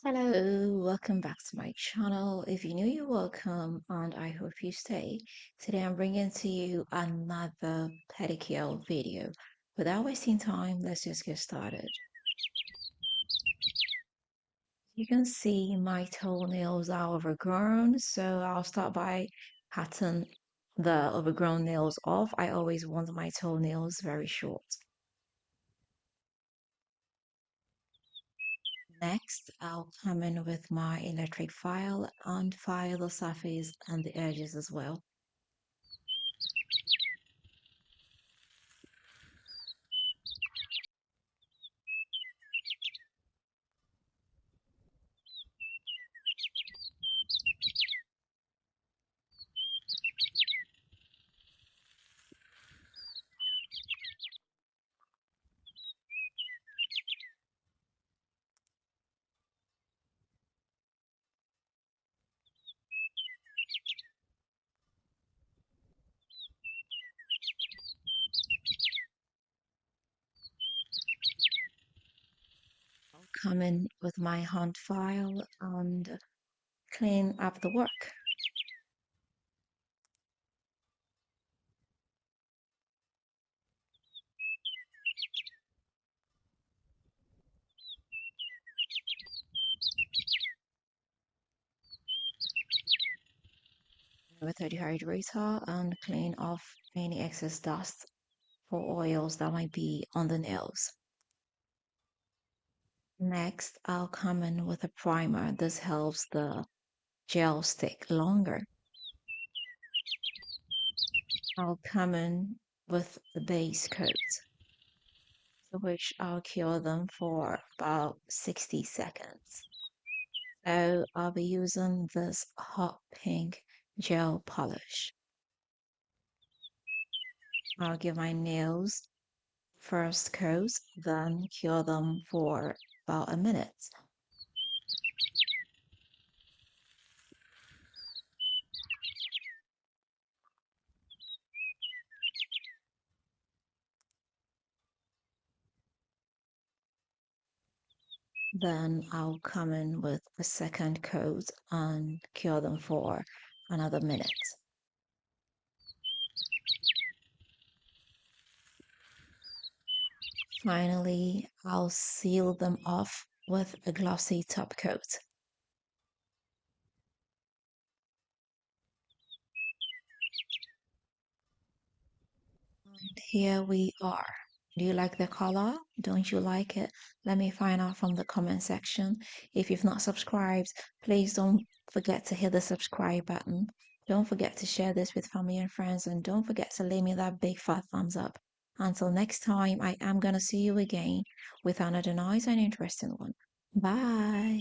Hello, welcome back to my channel. If you're new, you're welcome, and I hope you stay. Today I'm bringing to you another pedicure video. Without wasting time, let's just get started. You can see my toenails are overgrown, so I'll start by cutting the overgrown nails off. I always want my toenails very short. Next, I'll come in with my electric file and file the surface and the edges as well. Come in with my hand file and clean up the work. With a dehydrator and clean off any excess dust or oils that might be on the nails. Next, I'll come in with a primer. This helps the gel stick longer. I'll come in with the base coat, which I'll cure them for about 60 seconds. So I'll be using this hot pink gel polish. I'll give my nails first coat, then cure them for about a minute. Then I'll come in with a second coat and cure them for another minute. Finally, I'll seal them off with a glossy top coat. Here we are. Do you like the color? Don't you like it? Let me find out from the comment section. If you've not subscribed, please don't forget to hit the subscribe button. Don't forget to share this with family and friends, and don't forget to leave me that big fat thumbs up. Until next time, I am gonna see you again with another nice and interesting one. Bye.